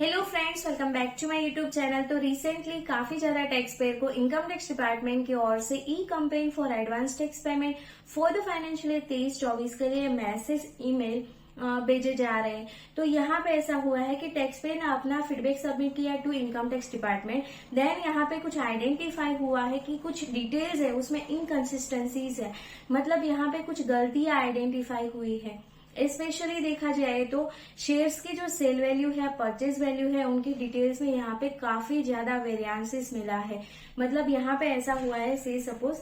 Hello friends, welcome back to my YouTube channel. तो recently काफी ज्यादा टैक्स पेयर को इनकम टैक्स डिपार्टमेंट की ओर से e complaint for advance tax payment for the financial year 23-24 के लिए मैसेज ईमेल भेजे जा रहे हैं। तो यहाँ पे ऐसा हुआ है कि टैक्स पेयर ने अपना फीडबैक सबमिट किया to income tax department. Then यहाँ पे कुछ आइडेंटिफाई हुआ है कि कुछ डिटेल्स है उसमें इनकंसिस्टेंसीज है, मतलब यहाँ पे कुछ गलतियां आइडेंटिफाई हुई है। स्पेशली देखा जाए तो शेयर्स की जो सेल वैल्यू है, परचेज वैल्यू है, उनकी डिटेल्स में यहाँ पे काफी ज्यादा वेरिएंसेस मिला है। मतलब यहाँ पे ऐसा हुआ है, से सपोज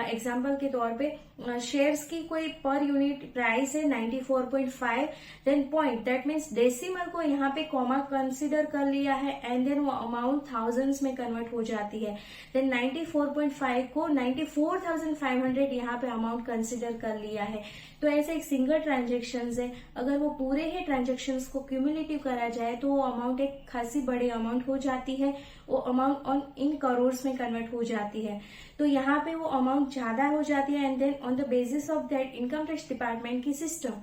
एग्जांपल के तौर पे शेयर्स की कोई पर यूनिट प्राइस है 94.5, then point that means decimal को यहाँ पे कॉमा कंसिडर कर लिया है एंड देन वो अमाउंट थाउजेंड्स में कन्वर्ट हो जाती है। देन 94.5 को 94,500 यहाँ पे अमाउंट कंसिडर कर लिया है। तो ऐसे एक सिंगल ट्रांजेक्शन है, अगर वो पूरे ही ट्रांजेक्शन्स को क्यूमुलेटिव करा जाए तो वो अमाउंट एक खासी बड़ी अमाउंट हो जाती है। वो अमाउंट ऑन इन करोड़ में कन्वर्ट हो जाती है। तो यहाँ पे वो अमाउंट ज्यादा हो जाती है and then on the basis of that income tax department की सिस्टम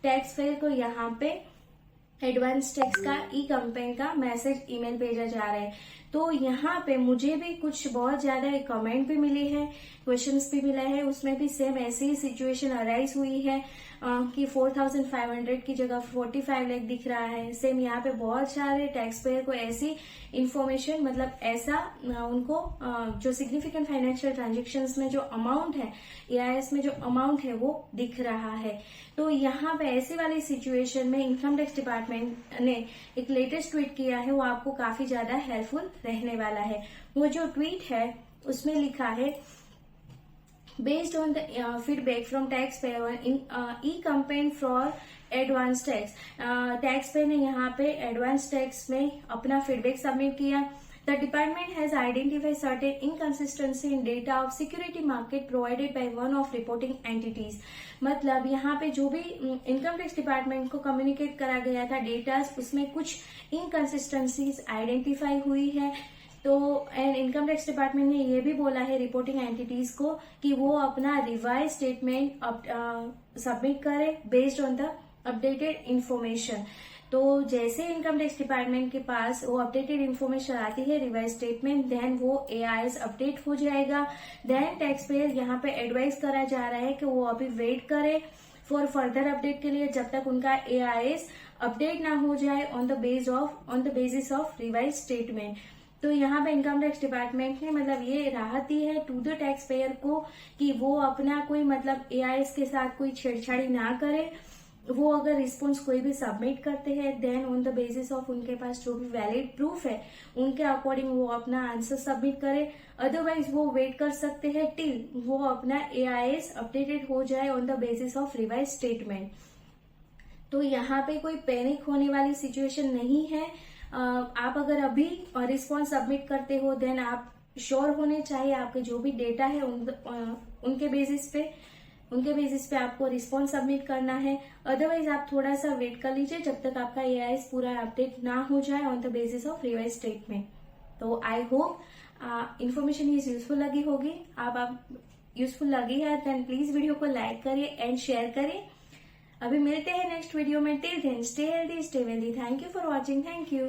टैक्स पेयर को यहाँ पे एडवांस टैक्स का ई कंप्लेंट का मैसेज ईमेल भेजा जा रहा है। तो यहाँ पे मुझे भी कुछ बहुत ज्यादा कमेंट भी मिले हैं, क्वेश्चंस भी मिला है, उसमें भी सेम ऐसी ही सिचुएशन अराइज हुई है कि 4,500 की जगह 45 लाख दिख रहा है। सेम यहाँ पे बहुत सारे टैक्स पेयर को ऐसी इंफॉर्मेशन, मतलब ऐसा उनको जो सिग्निफिकेंट फाइनेंशियल ट्रांजेक्शन्स में जो अमाउंट है, EIS में जो अमाउंट है वो दिख रहा है। तो यहाँ पे ऐसी वाली सिचुएशन में इनकम टैक्स डिपार्टमेंट ने एक लेटेस्ट ट्वीट किया है, वो आपको काफी ज्यादा हेल्पफुल रहने वाला है। वो जो ट्वीट है उसमें लिखा है, based on the feedback from taxpayer in e-complaint for advance tax, tax payer ने यहाँ पे एडवांस टैक्स में अपना फीडबैक सबमिट किया। The department has identified certain inconsistency in data of security market provided by one of reporting entities। मतलब यहाँ पे जो भी इनकम टैक्स डिपार्टमेंट को कम्युनिकेट करा गया था डेटा, उसमें कुछ इनकंसिस्टेंसीज आइडेंटिफाई हुई है। तो एंड इनकम टैक्स डिपार्टमेंट ने ये भी बोला है रिपोर्टिंग एंटिटीज को कि वो अपना रिवाइज स्टेटमेंट सबमिट करे based on the updated information. तो जैसे इनकम टैक्स डिपार्टमेंट के पास वो अपडेटेड इन्फॉर्मेशन आती है रिवाइज स्टेटमेंट, देन वो AIS अपडेट हो जाएगा। देन टैक्स पेयर यहाँ पे एडवाइज करा जा रहा है कि वो अभी वेट करे फॉर फर्दर अपडेट के लिए, जब तक उनका AIS अपडेट ना हो जाए on the basis of revise statement. तो यहाँ पे इनकम टैक्स डिपार्टमेंट ने मतलब ये राहत दी है टू द टैक्स पेयर को कि वो अपना कोई मतलब AIS के साथ कोई छेड़छाड़ी ना करे। वो अगर रिस्पॉन्स कोई भी सबमिट करते हैं then on the basis of उनके पास जो भी वैलिड प्रूफ है उनके अकॉर्डिंग वो अपना आंसर सबमिट करे। अदरवाइज वो वेट कर सकते हैं टिल वो अपना AIS अपडेटेड हो जाए on the basis of revise statement. तो यहाँ पे कोई पैनिक होने वाली सिचुएशन नहीं है। आप अगर अभी रिस्पॉन्स सबमिट करते हो देन आप श्योर होने चाहिए आपके जो भी डेटा है उनके बेसिस पे आपको रिस्पॉन्स सबमिट करना है। अदरवाइज आप थोड़ा सा वेट कर लीजिए जब तक आपका AIS पूरा अपडेट ना हो जाए on the basis of revise statement. तो आई होप इन्फॉर्मेशन ये यूजफुल लगी होगी। आप यूजफुल लगी है देन प्लीज वीडियो को लाइक करिए एंड शेयर करिए। अभी मिलते हैं नेक्स्ट वीडियो में। Till then stay healthy, stay wealthy. Thank you for watching. Thank you.